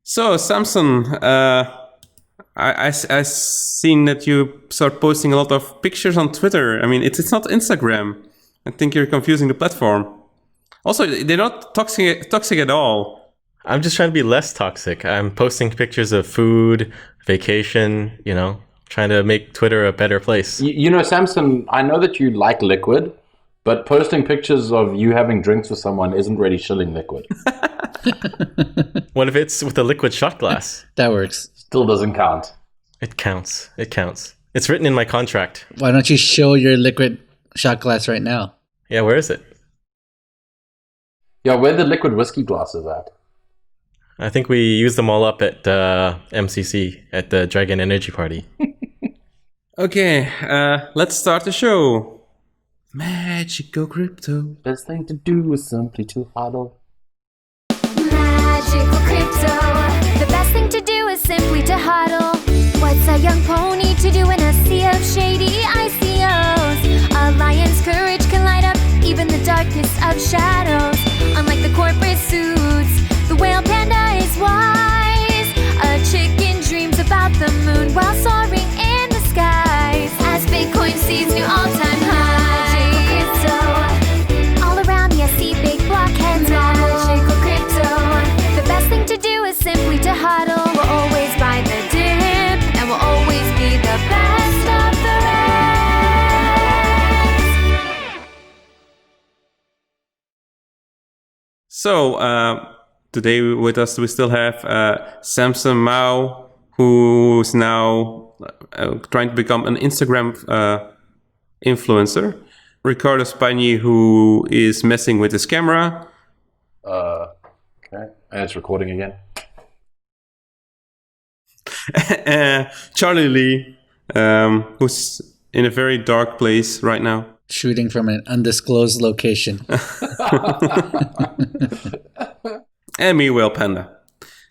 So, Samson, I seen that you start posting a lot of pictures on Twitter. I mean, it's not Instagram. I think you're confusing the platform. Also, they're not toxic at all. I'm just trying to be less toxic. I'm posting pictures of food, vacation, trying to make Twitter a better place. Samson, I know that you like liquid, but posting pictures of you having drinks with someone isn't really shilling liquid. What if it's with a liquid shot glass? That works. Still doesn't count. It counts. It counts. It's written in my contract. Why don't you show your liquid shot glass right now? Yeah, where is it? Yeah, where the liquid whiskey glasses at? I think we used them all up at MCC, at the Dragon Energy Party. Okay, let's start the show. Magical crypto. Best thing to do is simply to hodl. Magical crypto. The best thing to do is simply to hodl. What's a young pony to do in a sea of shady ICOs? A lion's courage can light up even the darkness of shadows. Unlike the corporate suits, the whale panda is wise. A chicken dreams about the moon while soaring in the skies. As Bitcoin sees new all-time highs. All around me I see big blockheads. Magical crypto. The best thing to do is simply to hodl. We'll always buy the dip, and we'll always be the best of the rest. So, today with us we still have Samson Mao, who's now trying to become an Instagram influencer. Ricardo Spagni, who is messing with his camera. Okay, and it's recording again. Charlie Lee, who's in a very dark place right now. Shooting from an undisclosed location. And me, Whale Panda.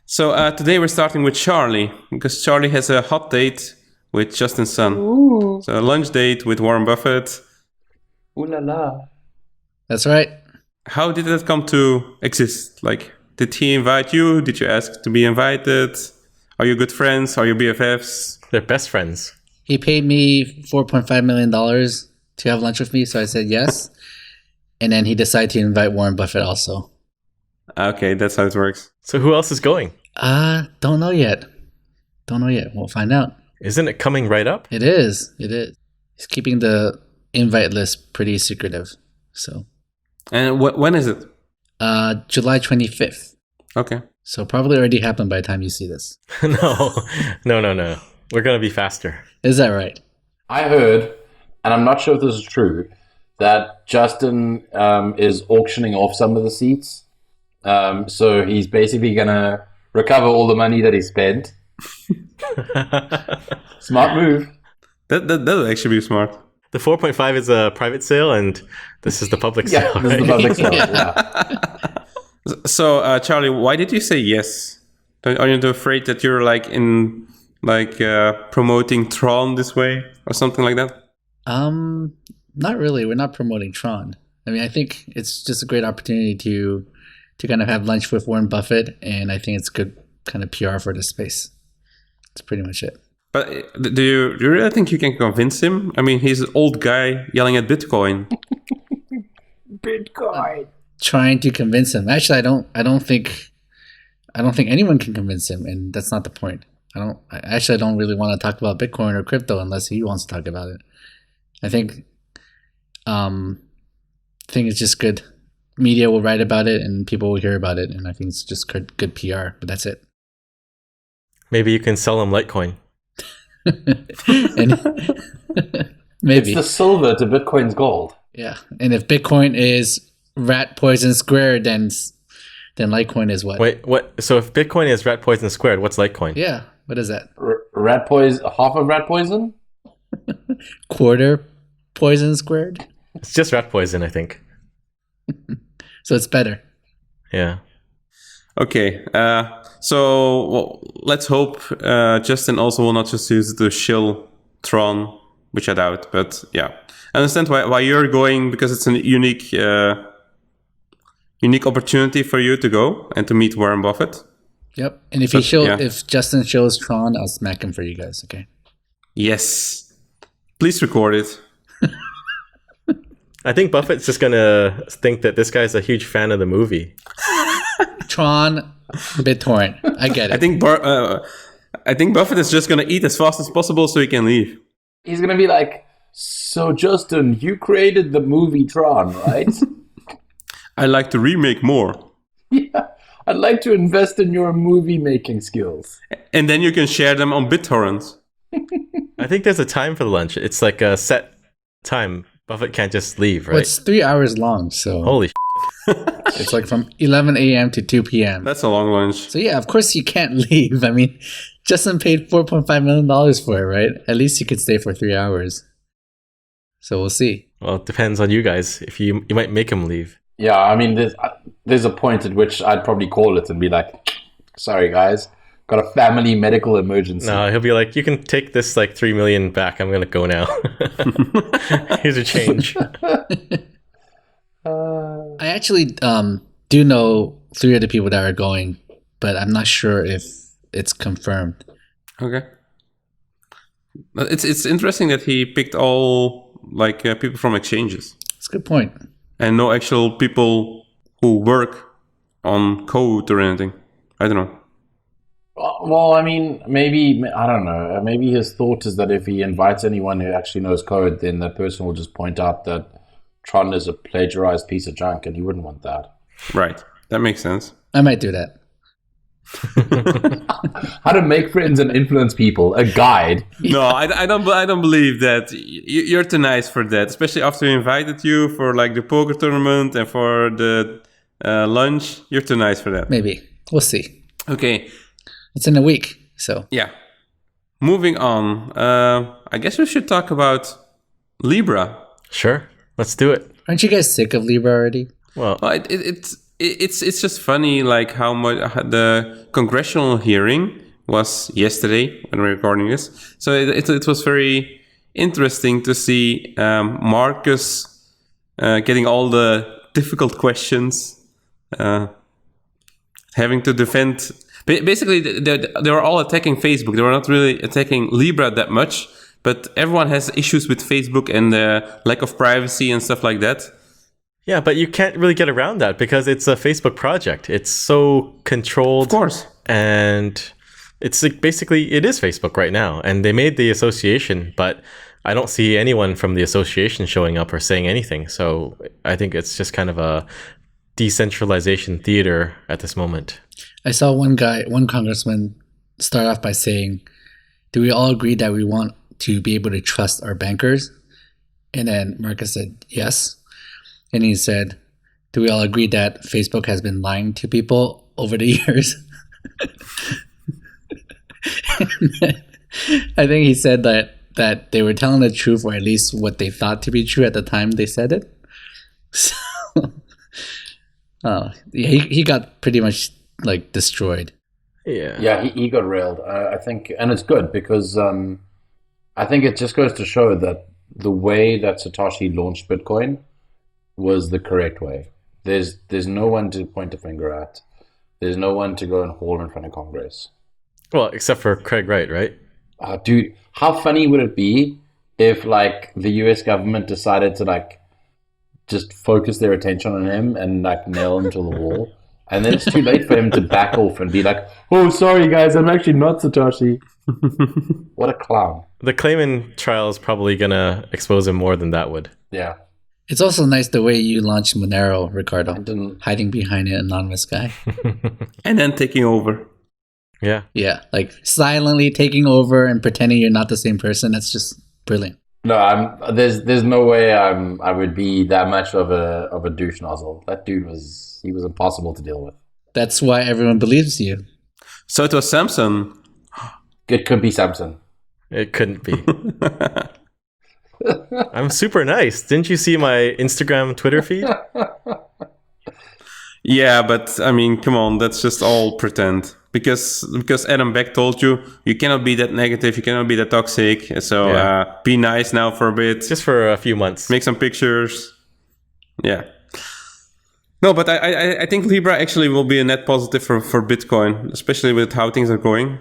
So today we're starting with Charlie, because Charlie has a hot date with Justin Sun. Ooh. So a lunch date with Warren Buffett. Ooh la la. That's right. How did that come to exist? Like, did he invite you? Did you ask to be invited? Are you good friends? Are you BFFs? They're best friends. He paid me $4.5 million to have lunch with me, so I said yes. And then he decided to invite Warren Buffett also. Okay, that's how it works. So who else is going? Don't know yet. We'll find out. Isn't it coming right up? It is. He's keeping the invite list pretty secretive. So, And when is it? July 25th. Okay. So probably already happened by the time you see this. No. We're going to be faster. Is that right? I heard, and I'm not sure if this is true, that Justin is auctioning off some of the seats. So he's basically going to recover all the money that he spent. Smart move. That would actually be smart. The 4.5 is a private sale, and this is the public sale. Yeah, this is the public sale. Yeah. So, Charlie, why did you say yes? Are you afraid that you're promoting Tron this way or something like that? Not really. We're not promoting Tron. I mean, I think it's just a great opportunity to kind of have lunch with Warren Buffett, and I think it's good kind of PR for the space. That's pretty much it. But do you really think you can convince him? I mean, he's an old guy yelling at Bitcoin. Bitcoin. Trying to convince him. Actually, I don't think anyone can convince him, and that's not the point. I don't really want to talk about Bitcoin or crypto unless he wants to talk about it. I think it's just good. Media will write about it and people will hear about it, and I think it's just good PR, but that's it. Maybe you can sell him Litecoin. Maybe. It's the silver to Bitcoin's gold. Yeah. And if Bitcoin is rat poison squared, then Litecoin is what? Wait, what? So if Bitcoin is rat poison squared, what's Litecoin? Yeah. What is that? Rat poison, half of rat poison? Quarter poison squared? It's just rat poison, I think. So it's better. Yeah. Okay. So let's hope Justin also will not just use it to shill Tron, which I doubt. But yeah, I understand why you're going, because it's a unique opportunity for you to go and to meet Warren Buffett. Yep. And if if Justin shows Tron, I'll smack him for you guys. Okay. Yes. Please record it. I think Buffett's just gonna think that this guy's a huge fan of the movie. Tron, BitTorrent. I get it. I think Buffett is just gonna eat as fast as possible so he can leave. He's gonna be like, "So Justin, you created the movie Tron, right?" I like to remake more. Yeah, I'd like to invest in your movie making skills. And then you can share them on BitTorrent. I think there's a time for the lunch. It's like a set time. Buffett can't just leave, right? Well, it's 3 hours long, so Holy it's like from 11 a.m. to 2 p.m. That's a long lunch. So yeah, of course you can't leave. I mean, Justin paid $4.5 million for it, right? At least you could stay for 3 hours. So we'll see. Well, it depends on you guys. If you might make him leave. Yeah, I mean, there's a point at which I'd probably call it and be like, "Sorry guys, got a family medical emergency." No, he'll be like, "You can take this like $3 million back. I'm gonna go now. Here's a change." I actually do know 3 of the people that are going, but I'm not sure if it's confirmed. Okay. It's interesting that he picked all people from exchanges That's a good point. and no actual people who work on code or anything. I don't know. Well, I mean, maybe, I don't know. Maybe his thought is that if he invites anyone who actually knows code, then that person will just point out that Tron is a plagiarized piece of junk, and he wouldn't want that. Right. That makes sense. I might do that. How to make friends and influence people, a guide. No, I don't believe that. You're too nice for that, especially after he invited you for like the poker tournament and for the lunch. You're too nice for that. Maybe. We'll see. Okay. It's in a week, so. Yeah. Moving on. I guess we should talk about Libra. Sure, let's do it. Aren't you guys sick of Libra already? Well, It's just funny, like how much the congressional hearing was yesterday when we're recording this. So it was very interesting to see Marcus getting all the difficult questions, having to defend. Basically, they were all attacking Facebook. They were not really attacking Libra that much, but everyone has issues with Facebook and the lack of privacy and stuff like that. yeah, but you can't really get around that because it's a Facebook project. It's so controlled. Of course. And it's like basically, it is Facebook right now. And they made the association, but I don't see anyone from the association showing up or saying anything. So I think it's just kind of a decentralization theater at this moment. I saw one congressman start off by saying, "Do we all agree that we want to be able to trust our bankers?" And then Marcus said, "Yes." And he said, "Do we all agree that Facebook has been lying to people over the years?" I think he said that they were telling the truth, or at least what they thought to be true at the time they said it. So, he got pretty much like destroyed. Yeah. He got railed. I think, and it's good because I think it just goes to show that the way that Satoshi launched Bitcoin was the correct way. There's no one to point a finger at. There's no one to go and haul in front of Congress. Well, except for Craig Wright, right? Dude, how funny would it be if like the US government decided to like just focus their attention on him and like nail him to the wall, and then it's too late for him to back off and be like, "Oh, sorry guys, I'm actually not Satoshi." What a clown. The Clayman trial is probably going to expose him more than that would. Yeah. It's also nice the way you launched Monero, Ricardo, I didn't. hiding behind an anonymous guy. And then taking over. Yeah. Yeah, like silently taking over and pretending you're not the same person. That's just brilliant. No, there's no way I would be that much of a douche nozzle. That dude was impossible to deal with. That's why everyone believes you. So it was Samson. It could be Samson. It couldn't be. I'm super nice. Didn't you see my Instagram, Twitter feed? Yeah, but I mean, come on, that's just all pretend. Because Adam Beck told you cannot be that negative, you cannot be that toxic. So Yeah. be nice now for a bit. Just for a few months. Make some pictures. Yeah. No, but I think Libra actually will be a net positive for Bitcoin, especially with how things are going.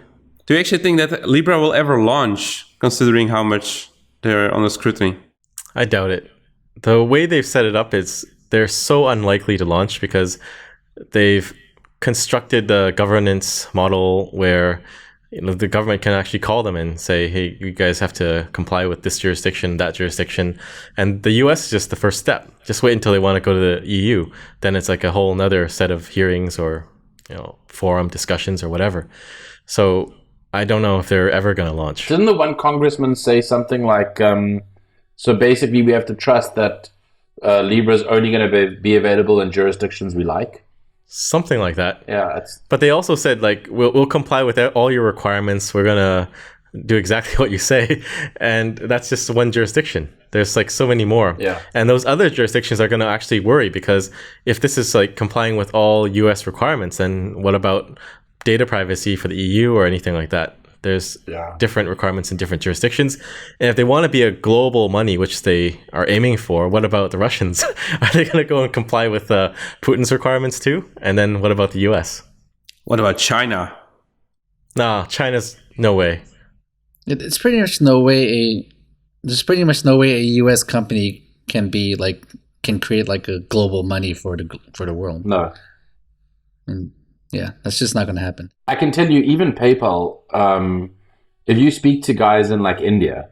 Do you actually think that Libra will ever launch, considering how much they're under scrutiny? I doubt it. The way they've set it up is they're so unlikely to launch because they've constructed the governance model where the government can actually call them and say, hey, you guys have to comply with this jurisdiction, that jurisdiction. And the US is just the first step. Just wait until they want to go to the EU. Then it's like a whole nother set of hearings or forum discussions or whatever. So I don't know if they're ever going to launch. Didn't the one congressman say something like, so basically we have to trust that Libra is only going to be available in jurisdictions we like? Something like that. Yeah. But they also said, like, we'll comply with all your requirements. We're going to do exactly what you say. And that's just one jurisdiction. There's like so many more. Yeah. And those other jurisdictions are going to actually worry because if this is like complying with all US requirements, then what about data privacy for the EU or anything like that? There's different requirements in different jurisdictions. And if they want to be a global money, which they are aiming for, what about the Russians? Are they going to go and comply with Putin's requirements too? And then what about the US? What about China? Nah, China's no way. It's pretty much no way there's pretty much no way a US company can create like a global money for the world. No. And yeah, that's just not going to happen. I can tell you, even PayPal, if you speak to guys in like India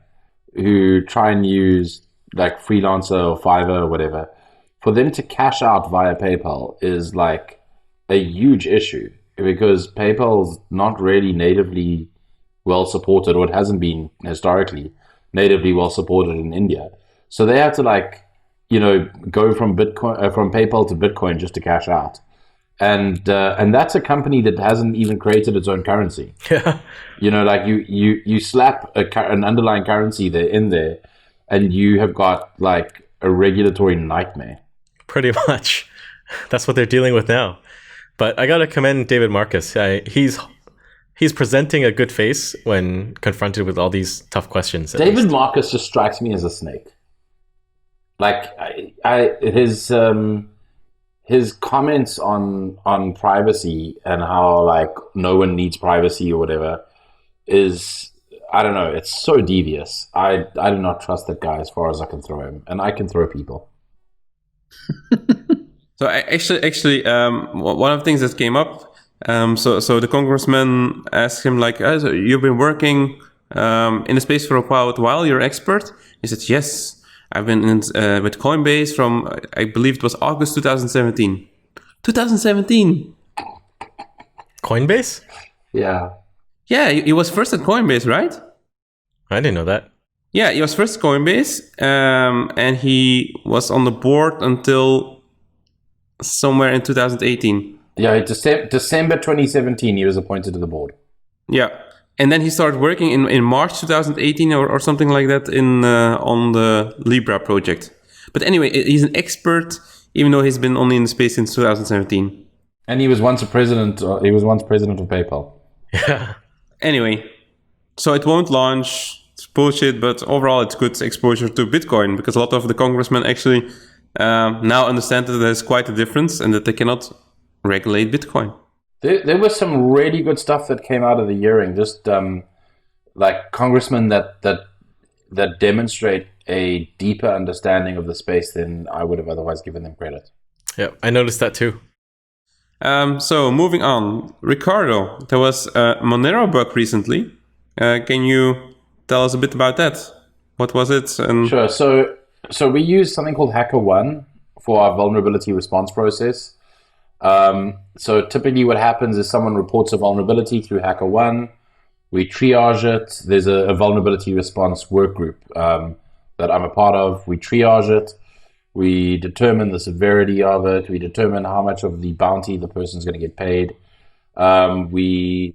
who try and use like Freelancer or Fiverr or whatever, for them to cash out via PayPal is like a huge issue because PayPal's not really natively well supported, or it hasn't been historically natively well supported in India. So they have to go from PayPal to Bitcoin just to cash out. And that's a company that hasn't even created its own currency. Yeah. You slap an underlying currency in there, and you have got like a regulatory nightmare. Pretty much. That's what they're dealing with now. But I got to commend David Marcus. He's presenting a good face when confronted with all these tough questions. David Marcus just strikes me as a snake. Like his comments on privacy and how like no one needs privacy or whatever is, I don't know, it's so devious. I do not trust that guy as far as I can throw him, and I can throw people. So actually, one of the things that came up, so the congressman asked him like, so you've been working in the space for a while, you're an expert? He said, yes. I've been with Coinbase from, I believe it was August 2017. 2017! Coinbase? Yeah. Yeah, he was first at Coinbase, right? I didn't know that. Yeah, he was first at Coinbase, and he was on the board until somewhere in 2018. Yeah, December 2017, he was appointed to the board. Yeah. And then he started working in March 2018 or something like that on the Libra project. But anyway, he's an expert, even though he's been only in the space since 2017. And he was once president of PayPal. Yeah. Anyway, so it won't launch. It's bullshit, but overall it's good exposure to Bitcoin because a lot of the congressmen actually now understand that there's quite a difference and that they cannot regulate Bitcoin. There was some really good stuff that came out of the hearing, just like congressmen that demonstrate a deeper understanding of the space than I would have otherwise given them credit. Yeah, I noticed that too. So moving on, Ricardo, there was a Monero bug recently. Can you tell us a bit about that? What was it? Sure. So we use something called HackerOne for our vulnerability response process. So typically what happens is someone reports a vulnerability through HackerOne. We triage it. There's a vulnerability response work group that I'm a part of. We triage it. We determine the severity of it. We determine how much of the bounty the person's going to get paid. We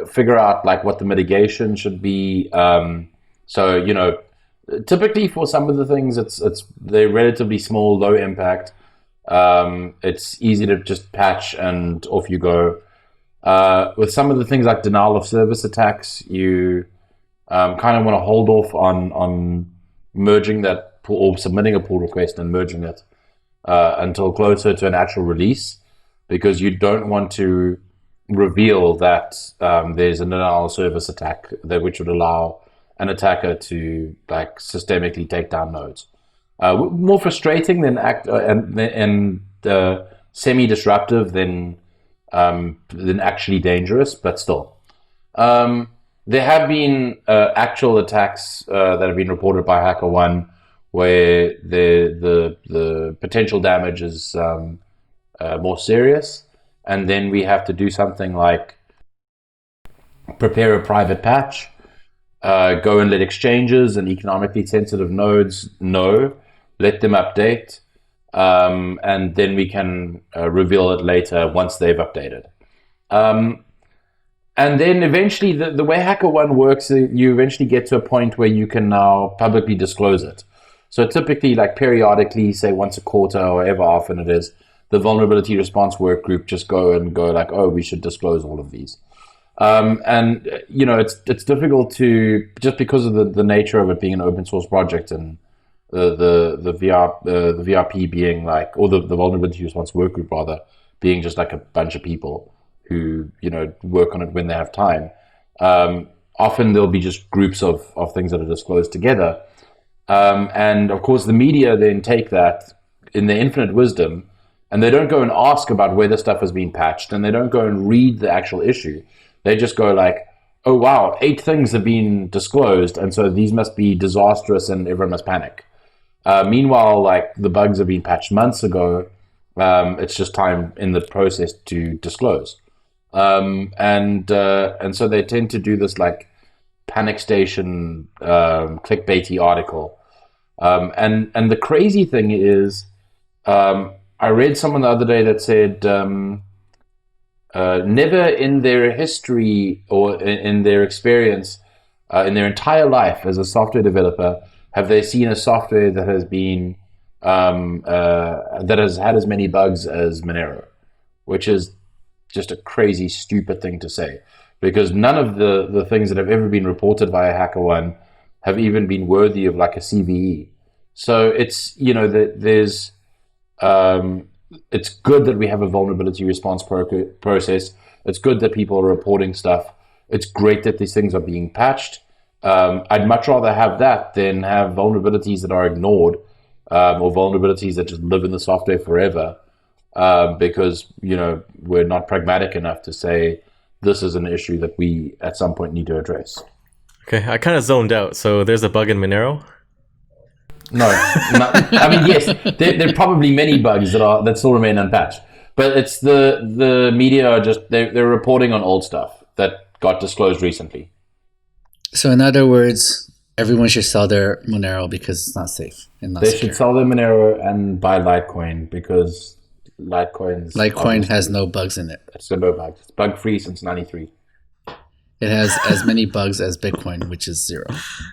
figure out like what the mitigation should be. So, typically for some of the things, they're relatively small, low impact. It's easy to just patch and off you go. With some of the things like denial of service attacks, you kind of want to hold off on merging that pull, or submitting a pull request and merging it until closer to an actual release, because you don't want to reveal that there's an denial of service attack which would allow an attacker to like systemically take down nodes. More frustrating than semi-disruptive than actually dangerous, but still. There have been actual attacks that have been reported by HackerOne where the potential damage is more serious, and then we have to do something like prepare a private patch, go and let exchanges and economically sensitive nodes know, let them update, and then we can reveal it later once they've updated. And then eventually, the way HackerOne works, you eventually get to a point where you can now publicly disclose it. So typically, like periodically, say once a quarter or however often it is, the vulnerability response work group just go like, oh, we should disclose all of these. And you know, it's difficult to, just because of the nature of it being an open source project and the VRP being like, or the vulnerability response work group rather, being just like a bunch of people who, you know, work on it when they have time. Often there'll be just groups of things that are disclosed together. And of course the media then take that in their infinite wisdom, and they don't go and ask about whether stuff has been patched, and they don't go and read the actual issue. They just go like, oh wow, 8 things have been disclosed, and so these must be disastrous and everyone must panic. Meanwhile, like, the bugs have been patched months ago. It's just time in the process to disclose. And so they tend to do this like panic station clickbaity article. And the crazy thing is, I read someone the other day that said never in their history or in their experience, in their entire life as a software developer, have they seen a software that has been that has had as many bugs as Monero, which is just a crazy, stupid thing to say, because none of the things that have ever been reported via HackerOne have even been worthy of like a CVE. So it's, you know, there's it's good that we have a vulnerability response process. It's good that people are reporting stuff. It's great that these things are being patched. I'd much rather have that than have vulnerabilities that are ignored, or vulnerabilities that just live in the software forever, because, you know, we're not pragmatic enough to say this is an issue that we at some point need to address. Okay, I kind of zoned out. So there's a bug in Monero? No, I mean, yes, there are probably many bugs that still remain unpatched, but it's the media are just they're reporting on old stuff that got disclosed recently. So in other words, everyone should sell their Monero because it's not safe and not They secure. should sell their Monero and buy Litecoin, because Litecoin has no bugs in it. It's no bugs. It's bug free since '93. It has as many bugs as Bitcoin, which is 0.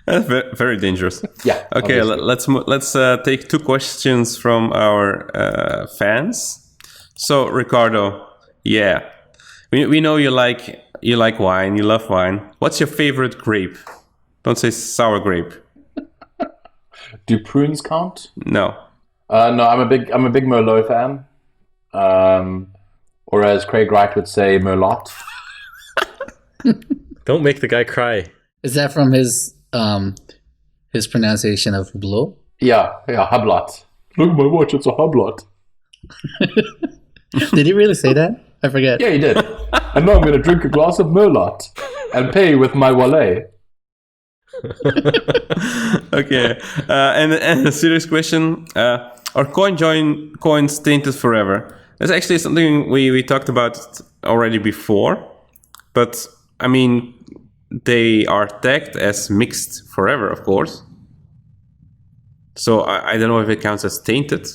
That's very dangerous. Yeah. Okay, obviously. let's take 2 questions from our fans. So Ricardo, yeah, we know you like wine, you love wine. What's your favorite grape? Don't say sour grape. Do prunes count? No. No, I'm a big Merlot fan. Or as Craig Wright would say, Merlot. Don't make the guy cry. Is that from his pronunciation of Hublot? Yeah, Hublot. Look at my watch, it's a Hublot. Did he really say that? I forget. Yeah, he did. And now I'm going to drink a glass of Merlot and pay with my wallet. Okay, and a serious question: are coinjoin coins tainted forever? That's actually something we talked about already before, but I mean, they are tagged as mixed forever, of course. So I don't know if it counts as tainted.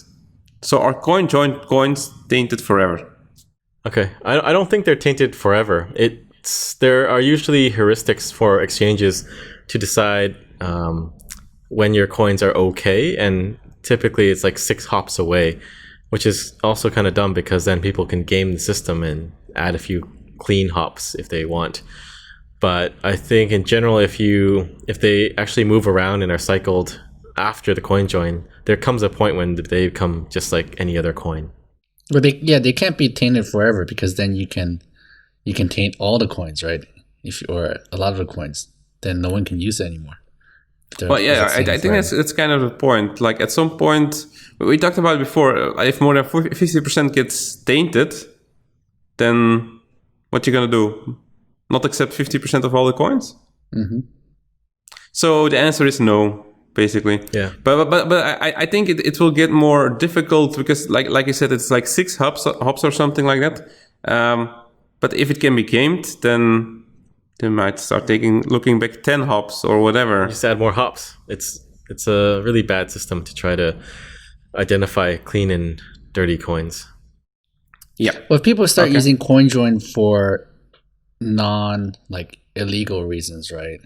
So are coinjoin coins tainted forever? Okay, I don't think they're tainted forever. There are usually heuristics for exchanges to decide when your coins are okay, and typically it's like 6 hops away, which is also kind of dumb because then people can game the system and add a few clean hops if they want. But I think in general, if they actually move around and are cycled after the CoinJoin, there comes a point when they become just like any other coin. But they can't be tainted forever, because then you can taint all the coins, right? Or a lot of the coins, then no one can use it anymore. Well, yeah, I think it's kind of the point. Like at some point, we talked about it before, if more than 50% gets tainted, then what you gonna do? Not accept 50% of all the coins? Mm-hmm. So the answer is no, basically. Yeah. But I think it will get more difficult because, like I said, it's like 6 hops or something like that. But if it can be gamed, then they might start looking back 10 hops or whatever. Just add more hops. It's a really bad system to try to identify clean and dirty coins. Yeah. Well, if people start using CoinJoin for illegal reasons, right?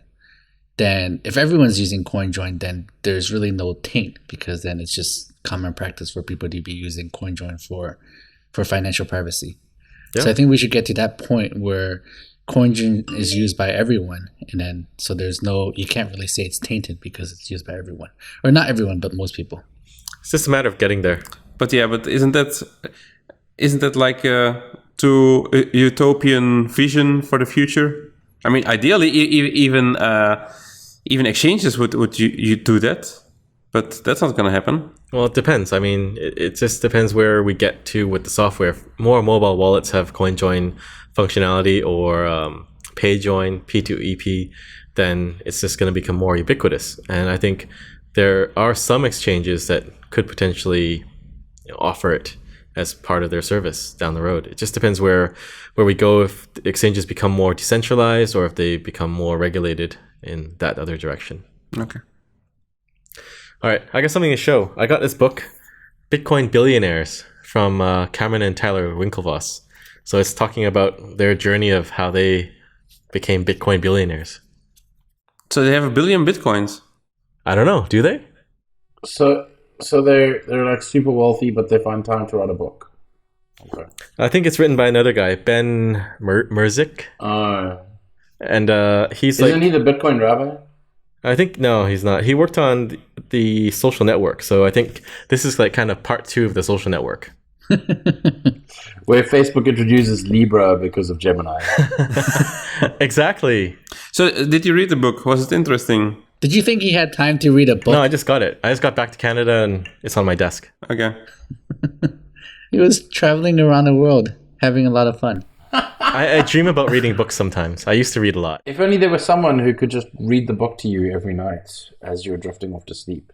Then if everyone's using CoinJoin, then there's really no taint, because then it's just common practice for people to be using CoinJoin for financial privacy. Yeah. So I think we should get to that point where CoinJoin is used by everyone, and then so you can't really say it's tainted because it's used by everyone, or not everyone, but most people. It's just a matter of getting there. But isn't that like a too utopian vision for the future? I mean, ideally, even exchanges would you do that, but that's not going to happen. Well, it depends. I mean, it just depends where we get to with the software. If more mobile wallets have CoinJoin functionality or PayJoin, P2EP, then it's just going to become more ubiquitous. And I think there are some exchanges that could potentially offer it as part of their service down the road. It just depends where we go, if exchanges become more decentralized or if they become more regulated in that other direction. Okay. All right, I got something to show. I got this book, Bitcoin Billionaires, from Cameron and Tyler Winklevoss. So it's talking about their journey of how they became Bitcoin billionaires. So they have 1 billion Bitcoins? I don't know. Do they? So they're like super wealthy, but they find time to write a book. Okay. I think it's written by another guy, Ben Merzik. And Isn't he the Bitcoin rabbi? I think, no, he's not. He worked on the social network. So I think this is like kind of part 2 of the social network. Where Facebook introduces Libra because of Gemini. Exactly. So did you read the book? Was it interesting? Did you think he had time to read a book? No, I just got it. I just got back to Canada and it's on my desk. Okay. He was traveling around the world, having a lot of fun. I dream about reading books sometimes. I used to read a lot. If only there was someone who could just read the book to you every night as you're drifting off to sleep.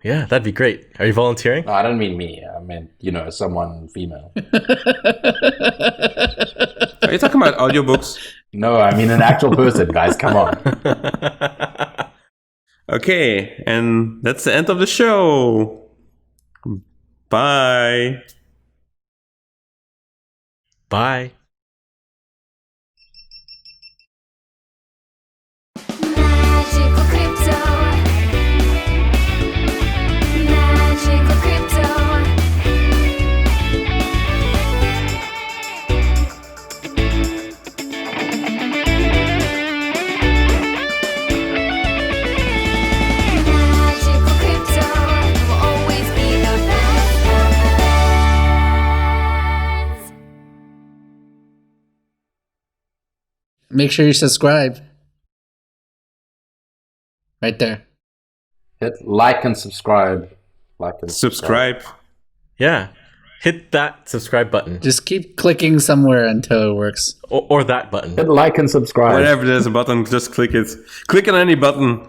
Yeah, that'd be great. Are you volunteering? No, I don't mean me. I meant, someone female. Are you talking about audiobooks? No, I mean an actual person, guys. Come on. Okay, and that's the end of the show. Bye. Bye. Magical crypto. Magical crypto. Magical crypto will always be the best of the best. Make sure you subscribe. Right there. Hit like and subscribe. Subscribe. Yeah. Hit that subscribe button. Just keep clicking somewhere until it works. Or that button. Hit like and subscribe. Whenever there's a button, just click it. Click on any button.